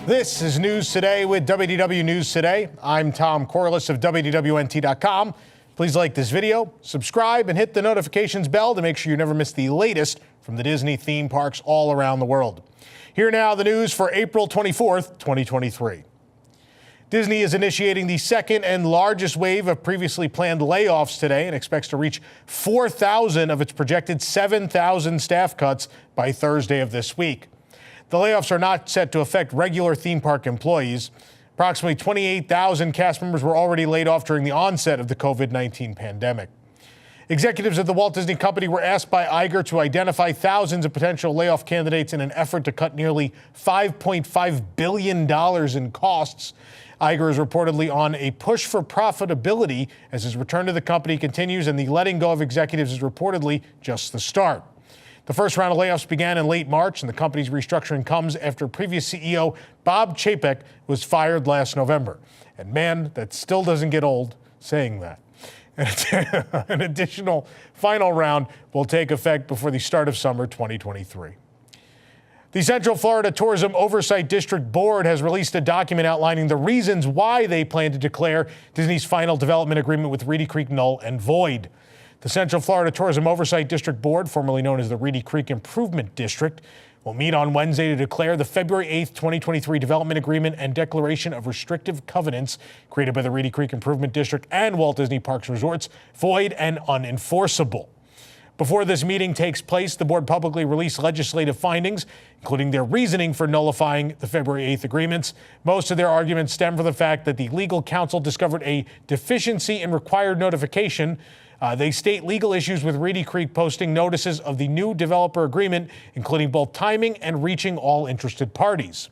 This is News Today with WDW News Today. I'm Tom Corliss of WDWNT.com. Please like this video, subscribe, and hit the notifications bell to make sure you never miss the latest from the Disney theme parks all around the world. Here now, the news for April 24th, 2023. Disney is initiating the second and largest wave of previously planned layoffs today and expects to reach 4,000 of its projected 7,000 staff cuts by Thursday of this week. The layoffs are not set to affect regular theme park employees. Approximately 28,000 cast members were already laid off during the onset of the COVID-19 pandemic. Executives of the Walt Disney Company were asked by Iger to identify thousands of potential layoff candidates in an effort to cut nearly $5.5 billion in costs. Iger is reportedly on a push for profitability as his return to the company continues, and the letting go of executives is reportedly just the start. The first round of layoffs began in late March, and the company's restructuring comes after previous CEO Bob Chapek was fired last November. And man, that still doesn't get old saying that. An additional final round will take effect before the start of summer 2023. The Central Florida Tourism Oversight District Board has released a document outlining the reasons why they plan to declare Disney's final development agreement with Reedy Creek null and void. The Central Florida Tourism Oversight District Board, formerly known as the Reedy Creek Improvement District, will meet on Wednesday to declare the February 8, 2023 development agreement and declaration of restrictive covenants created by the Reedy Creek Improvement District and Walt Disney Parks and Resorts void and unenforceable. Before this meeting takes place, the board publicly released legislative findings, including their reasoning for nullifying the February 8th agreements. Most of their arguments stem from the fact that the legal counsel discovered a deficiency in required notification. They state legal issues with Reedy Creek posting notices of the new developer agreement, including both timing and reaching all interested parties.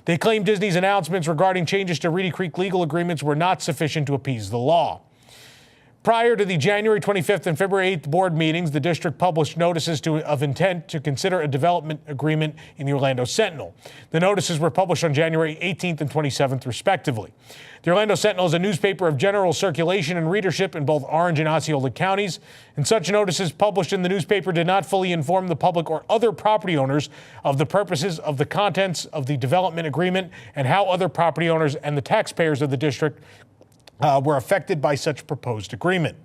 They claim Disney's announcements regarding changes to Reedy Creek legal agreements were not sufficient to appease the law. Prior to the January 25th and February 8th board meetings, the district published notices of intent to consider a development agreement in the Orlando Sentinel. The notices were published on January 18th and 27th, respectively. The Orlando Sentinel is a newspaper of general circulation and readership in both Orange and Osceola counties, and such notices published in the newspaper did not fully inform the public or other property owners of the purposes of the contents of the development agreement and how other property owners and the taxpayers of the district were affected by such proposed agreement.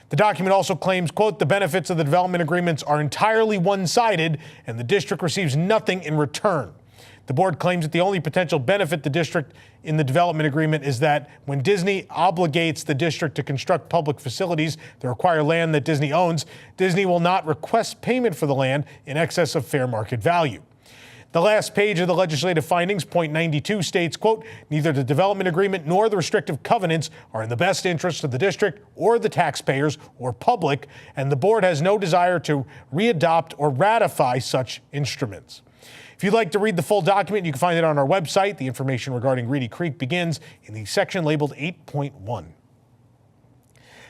The document also claims, quote, the benefits of the development agreements are entirely one-sided and the district receives nothing in return. The board claims that the only potential benefit the district in the development agreement is that when Disney obligates the district to construct public facilities that require land that Disney owns, Disney will not request payment for the land in excess of fair market value. The last page of the legislative findings, point 92, states, quote, neither the development agreement nor the restrictive covenants are in the best interest of the district or the taxpayers or public, and the board has no desire to readopt or ratify such instruments. If you'd like to read the full document, you can find it on our website. The information regarding Reedy Creek begins in the section labeled 8.1.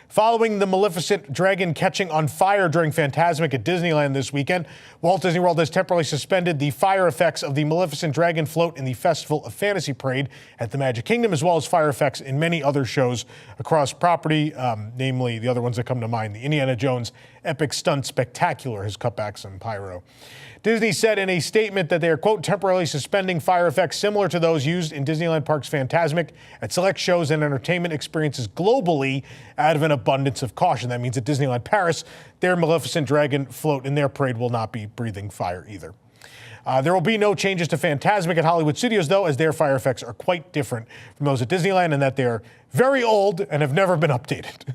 Following the Maleficent dragon catching on fire during Fantasmic at Disneyland this weekend, Walt Disney World has temporarily suspended the fire effects of the Maleficent dragon float in the Festival of Fantasy Parade at the Magic Kingdom, as well as fire effects in many other shows across property, namely the other ones that come to mind. The Indiana Jones Epic Stunt Spectacular has cut back some pyro. Disney said in a statement that they are, quote, temporarily suspending fire effects similar to those used in Disneyland Parks Fantasmic at select shows and entertainment experiences globally out of an abundance of caution. That means at Disneyland Paris, their Maleficent dragon float in their parade will not be breathing fire either. There will be no changes to Fantasmic at Hollywood Studios, though, as their fire effects are quite different from those at Disneyland in that they're very old and have never been updated.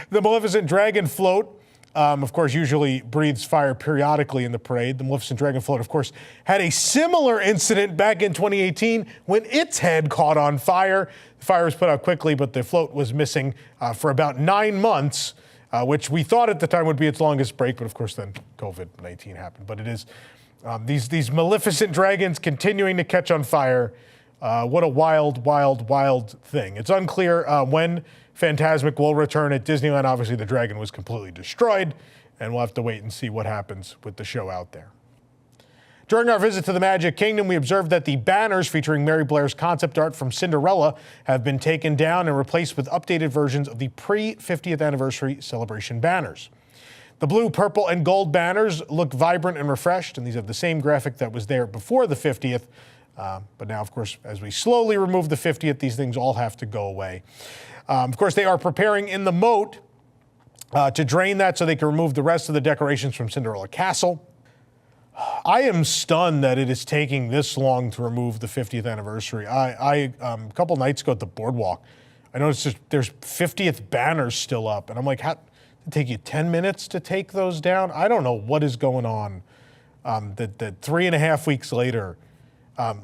The Maleficent dragon float, of course, usually breathes fire periodically in the parade. The Maleficent dragon float, of course, had a similar incident back in 2018 when its head caught on fire. The fire was put out quickly, but the float was missing for about 9 months, which we thought at the time would be its longest break. But of course, then COVID-19 happened. But it is these Maleficent dragons continuing to catch on fire. What a wild, wild, wild thing. It's unclear when Fantasmic will return at Disneyland. Obviously, the dragon was completely destroyed, and we'll have to wait and see what happens with the show out there. During our visit to the Magic Kingdom, we observed that the banners featuring Mary Blair's concept art from Cinderella have been taken down and replaced with updated versions of the pre-50th anniversary celebration banners. The blue, purple, and gold banners look vibrant and refreshed, and these have the same graphic that was there before the 50th But now, of course, as we slowly remove the 50th, these things all have to go away. Of course, they are preparing in the moat to drain that so they can remove the rest of the decorations from Cinderella Castle. I am stunned that it is taking this long to remove the 50th anniversary. A couple nights ago at the boardwalk, I noticed there's 50th banners still up, and I'm like, how did it take you 10 minutes to take those down? I don't know what is going on. That 3.5 weeks later,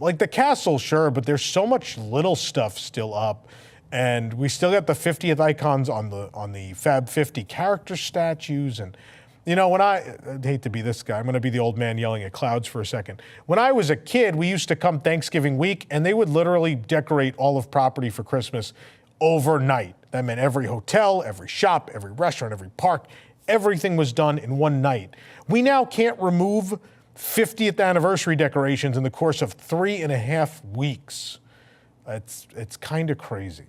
like the castle, sure, but there's so much little stuff still up, and we still got the 50th icons on the Fab 50 character statues. And you know, when I'd hate to be this guy, I'm going to be the old man yelling at clouds for a second. When I was a kid, we used to come Thanksgiving week, and they would literally decorate all of property for Christmas overnight. That meant every hotel, every shop, every restaurant, every park, everything was done in one night. We now can't remove 50th anniversary decorations in the course of 3.5 weeks. It's kind of crazy.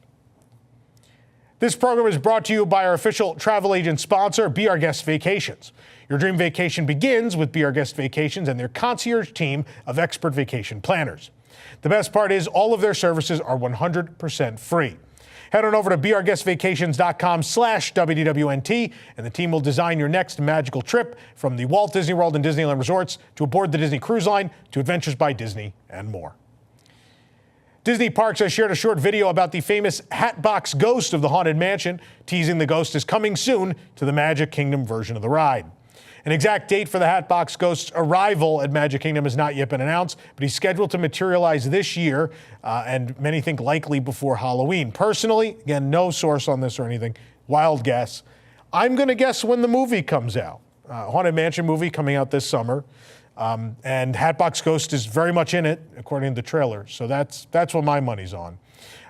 This program is brought to you by our official travel agent sponsor, Be Our Guest Vacations. Your dream vacation begins with Be Our Guest Vacations and their concierge team of expert vacation planners. The best part is all of their services are 100% free. Head on over to beourguestvacations.com/WDWNT, and the team will design your next magical trip from the Walt Disney World and Disneyland resorts to aboard the Disney Cruise Line to Adventures by Disney and more. Disney Parks has shared a short video about the famous Hatbox ghost of the Haunted Mansion, teasing the ghost is coming soon to the Magic Kingdom version of the ride. An exact date for the Hatbox Ghost's arrival at Magic Kingdom has not yet been announced, but he's scheduled to materialize this year, and many think likely before Halloween. Personally, again, no source on this or anything, wild guess. I'm going to guess when the movie comes out. Haunted Mansion movie coming out this summer, and Hatbox Ghost is very much in it, according to the trailer, so that's what my money's on.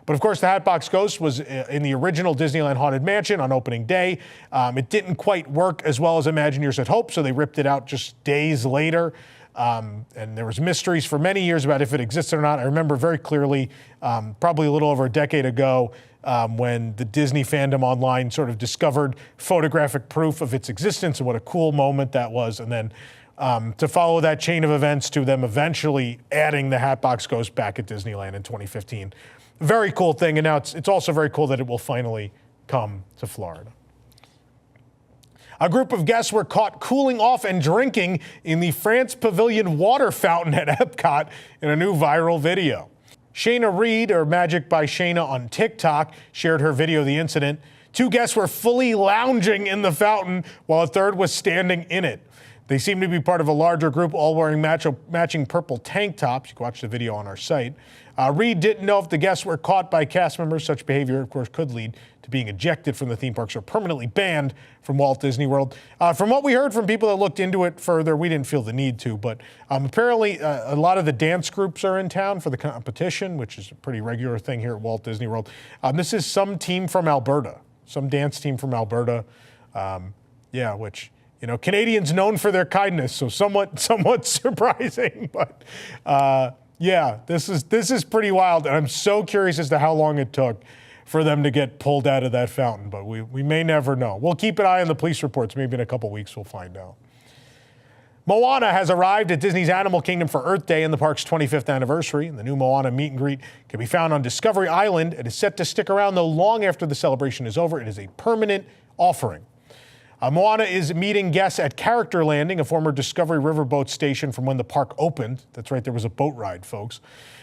But of course, the Hatbox Ghost was in the original Disneyland Haunted Mansion on opening day. It didn't quite work as well as Imagineers had hoped, so they ripped it out just days later. And there was mysteries for many years about if it existed or not. I remember very clearly, probably a little over a decade ago, when the Disney fandom online sort of discovered photographic proof of its existence and what a cool moment that was. And then to follow that chain of events to them eventually adding the Hatbox Ghost back at Disneyland in 2015. Very cool thing, and now it's also very cool that it will finally come to Florida. A group of guests were caught cooling off and drinking in the France Pavilion water fountain at EPCOT in a new viral video. Shayna Reed, or Magic by Shayna on TikTok, shared her video of the incident. 2 guests were fully lounging in the fountain while a third was standing in it. They seem to be part of a larger group, all wearing matching purple tank tops. You can watch the video on our site. Reed didn't know if the guests were caught by cast members. Such behavior, of course, could lead to being ejected from the theme parks or permanently banned from Walt Disney World. From what we heard from people that looked into it further, we didn't feel the need to, but apparently a lot of the dance groups are in town for the competition, which is a pretty regular thing here at Walt Disney World. This is some team from Alberta, some dance team from Alberta, which... You know, Canadians known for their kindness, so somewhat surprising, but this is pretty wild, and I'm so curious as to how long it took for them to get pulled out of that fountain, but we may never know. We'll keep an eye on the police reports. Maybe in a couple weeks we'll find out. Moana has arrived at Disney's Animal Kingdom for Earth Day and the park's 25th anniversary. The new Moana meet and greet can be found on Discovery Island. It is set to stick around, though, long after the celebration is over. It is a permanent offering. Moana is meeting guests at Character Landing, a former Discovery riverboat station from when the park opened. That's right, there was a boat ride, folks.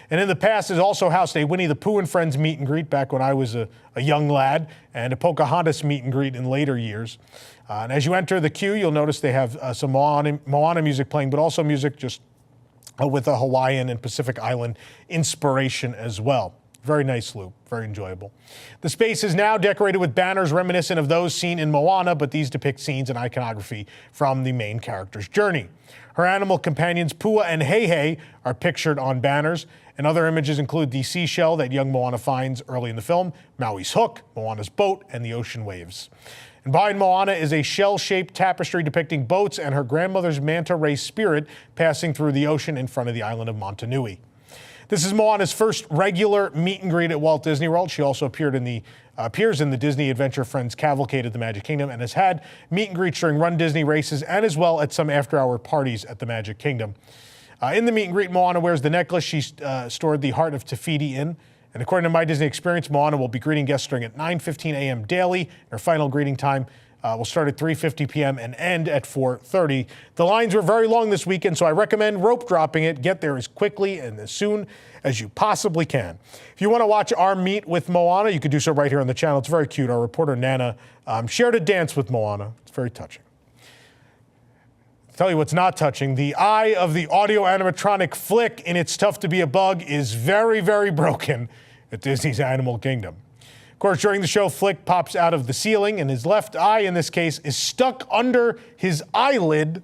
And in the past, has also housed a Winnie the Pooh and Friends meet and greet back when I was a young lad, and a Pocahontas meet and greet in later years. And as you enter the queue, you'll notice they have some Moana music playing, but also music just with a Hawaiian and Pacific Island inspiration as well. Very nice loop, very enjoyable. The space is now decorated with banners reminiscent of those seen in Moana, but these depict scenes and iconography from the main character's journey. Her animal companions, Pua and Heihei, are pictured on banners, and other images include the seashell that young Moana finds early in the film, Maui's hook, Moana's boat, and the ocean waves. And behind Moana is a shell-shaped tapestry depicting boats and her grandmother's manta ray spirit passing through the ocean in front of the island of Motunui. This is Moana's first regular meet and greet at Walt Disney World. She also appears in the Disney Adventure Friends Cavalcade at the Magic Kingdom and has had meet and greets during Run Disney races and as well at some after-hour parties at the Magic Kingdom. In the meet and greet, Moana wears the necklace she stored the heart of Te-Fiti in. And according to My Disney Experience, Moana will be greeting guests starting at 9:15 a.m. daily. Her final greeting time will start at 3:50 p.m. and end at 4:30. The lines were very long this weekend, so I recommend rope dropping it. Get there as quickly and as soon as you possibly can. If you want to watch our meet with Moana, you could do so right here on the channel. It's very cute. Our reporter, Nana, shared a dance with Moana. It's very touching. Tell you what's not touching. The eye of the audio animatronic Flik in It's Tough to Be a Bug is very, very broken at Disney's Animal Kingdom. Of course, during the show, Flik pops out of the ceiling, and his left eye, in this case, is stuck under his eyelid,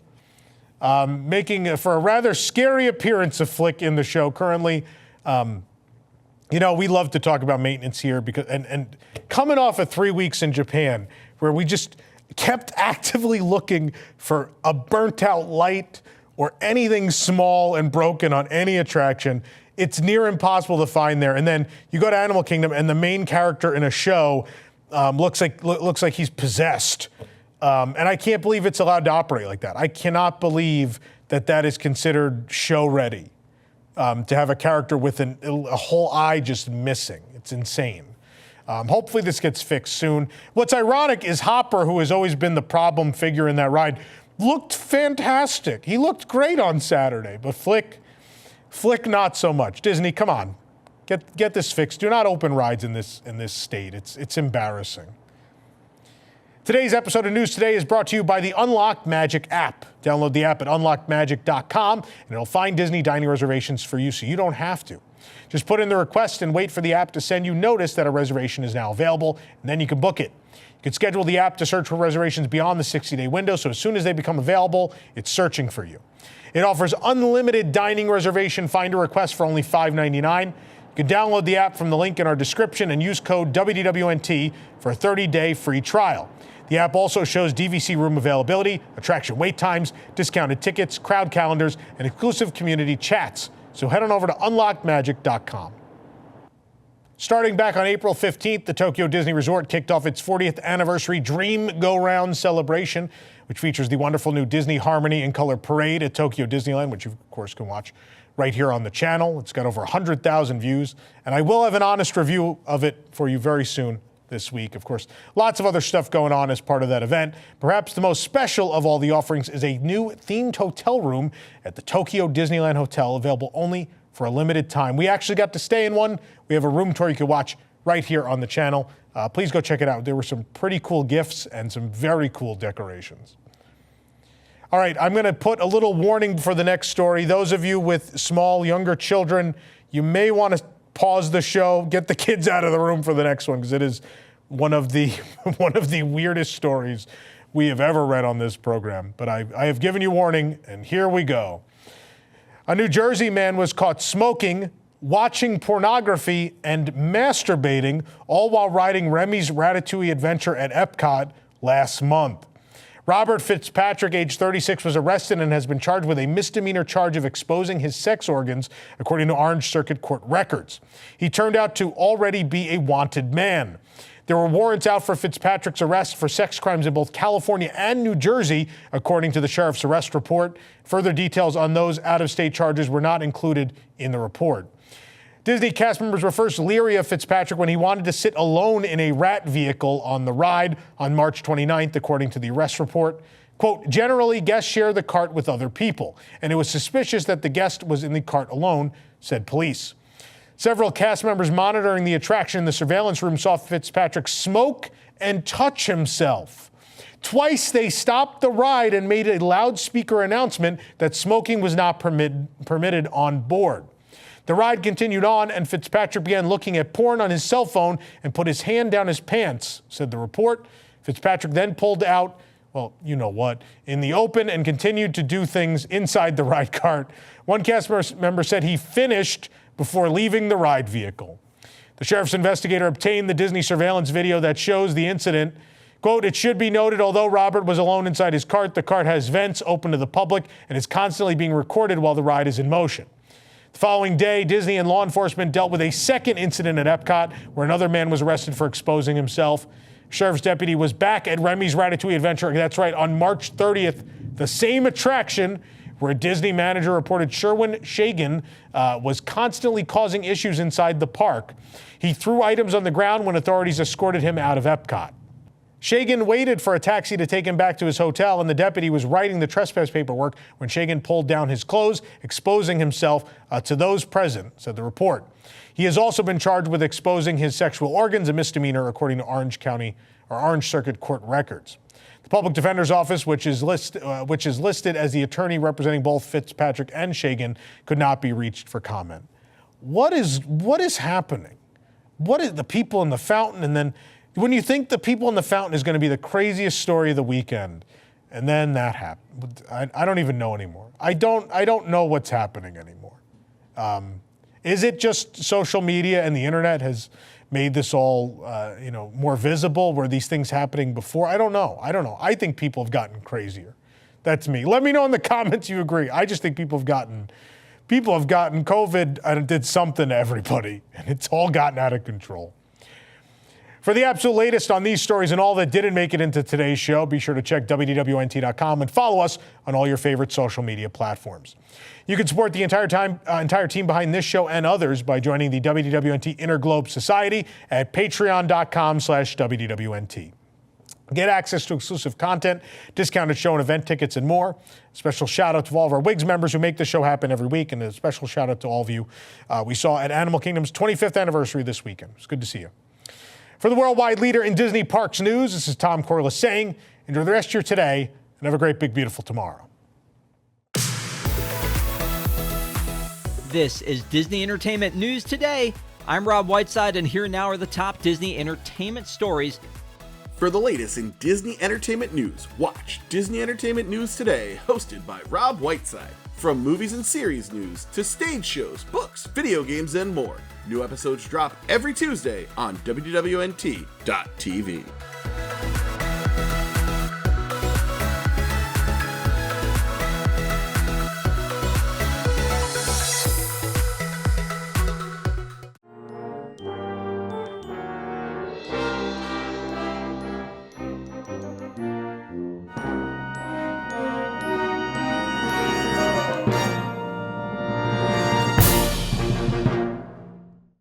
making for a rather scary appearance of Flik in the show. Currently, you know, we love to talk about maintenance here because, and coming off of 3 weeks in Japan, where we just kept actively looking for a burnt out light or anything small and broken on any attraction. It's near impossible to find there. And then you go to Animal Kingdom and the main character in a show looks like he's possessed. And I can't believe it's allowed to operate like that. I cannot believe that that is considered show ready, to have a character with a whole eye just missing. It's insane. Hopefully this gets fixed soon. What's ironic is Hopper, who has always been the problem figure in that ride, looked fantastic. He looked great on Saturday, but Flik not so much. Disney, come on, get this fixed. Do not open rides in this state. It's embarrassing. Today's episode of News Today is brought to you by the Unlocked Magic app. Download the app at unlockedmagic.com, and it'll find Disney dining reservations for you so you don't have to. Just put in the request and wait for the app to send you notice that a reservation is now available, and then you can book it. You can schedule the app to search for reservations beyond the 60-day window, so as soon as they become available, it's searching for you. It offers unlimited dining reservation finder requests for only $5.99. You can download the app from the link in our description and use code WDWNT for a 30-day free trial. The app also shows DVC room availability, attraction wait times, discounted tickets, crowd calendars, and exclusive community chats. So head on over to unlockedmagic.com. Starting back on April 15th, the Tokyo Disney Resort kicked off its 40th anniversary Dream Go Round celebration, which features the wonderful new Disney Harmony and Color Parade at Tokyo Disneyland, which you, of course, can watch right here on the channel. It's got over 100,000 views, and I will have an honest review of it for you very soon this week. Of course, lots of other stuff going on as part of that event. Perhaps the most special of all the offerings is a new themed hotel room at the Tokyo Disneyland Hotel, available only for a limited time. We actually got to stay in one. We have a room tour you can watch right here on the channel. Please go check it out. There were some pretty cool gifts and some very cool decorations. All right, I'm going to put a little warning for the next story. Those of you with small, younger children, you may want to pause the show, get the kids out of the room for the next one, because it is one of the weirdest stories we have ever read on this program. But I have given you warning, and here we go. A New Jersey man was caught smoking, watching pornography, and masturbating, all while riding Remy's Ratatouille adventure at EPCOT last month. Robert Fitzpatrick, age 36, was arrested and has been charged with a misdemeanor charge of exposing his sex organs, according to Orange Circuit Court records. He turned out to already be a wanted man. There were warrants out for Fitzpatrick's arrest for sex crimes in both California and New Jersey, according to the sheriff's arrest report. Further details on those out-of-state charges were not included in the report. Disney cast members were first leery of Fitzpatrick when he wanted to sit alone in a rat vehicle on the ride on March 29th, according to the arrest report. Quote, generally, guests share the cart with other people, and it was suspicious that the guest was in the cart alone, said police. Several cast members monitoring the attraction in the surveillance room saw Fitzpatrick smoke and touch himself. Twice they stopped the ride and made a loudspeaker announcement that smoking was not permitted on board. The ride continued on, and Fitzpatrick began looking at porn on his cell phone and put his hand down his pants, said the report. Fitzpatrick then pulled out, well, you know what, in the open and continued to do things inside the ride cart. One cast member said he finished before leaving the ride vehicle. The sheriff's investigator obtained the Disney surveillance video that shows the incident. Quote, it should be noted, although Robert was alone inside his cart, the cart has vents open to the public and is constantly being recorded while the ride is in motion. The following day, Disney and law enforcement dealt with a second incident at EPCOT where another man was arrested for exposing himself. Sheriff's deputy was back at Remy's Ratatouille adventure, that's right, on March 30th, the same attraction where a Disney manager reported Sherwin Shagan was constantly causing issues inside the park. He threw items on the ground when authorities escorted him out of EPCOT. Shagan waited for a taxi to take him back to his hotel, and the deputy was writing the trespass paperwork when Shagan pulled down his clothes, exposing himself to those present, said the report. He has also been charged with exposing his sexual organs, a misdemeanor, according to Orange Circuit Court records. The Public Defender's Office, which is listed as the attorney representing both Fitzpatrick and Shagan, could not be reached for comment. What is happening? What is the people in the fountain? And then when you think the people in the fountain is going to be the craziest story of the weekend, and then that happened. I don't even know anymore. I don't know what's happening anymore. Is it just social media and the internet has made this all more visible? Were these things happening before? I don't know. I think people have gotten crazier. That's me. Let me know in the comments you agree. I just think people have gotten COVID and it did something to everybody, and it's all gotten out of control. For the absolute latest on these stories and all that didn't make it into today's show, be sure to check WDWNT.com and follow us on all your favorite social media platforms. You can support the entire team behind this show and others by joining the WDWNT Interglobe Society at patreon.com/WDWNT. Get access to exclusive content, discounted show and event tickets, and more. Special shout out to all of our WIGS members who make the show happen every week, and a special shout out to all of you we saw at Animal Kingdom's 25th anniversary this weekend. It's good to see you. For the worldwide leader in Disney Parks news, this is Tom Corliss saying, enjoy the rest of your today and have a great, big, beautiful tomorrow. This is Disney Entertainment News Today. I'm Rob Whiteside, and here now are the top Disney entertainment stories. For the latest in Disney entertainment news, watch Disney Entertainment News Today, hosted by Rob Whiteside. From movies and series news to stage shows, books, video games, and more. New episodes drop every Tuesday on WDWNT.tv.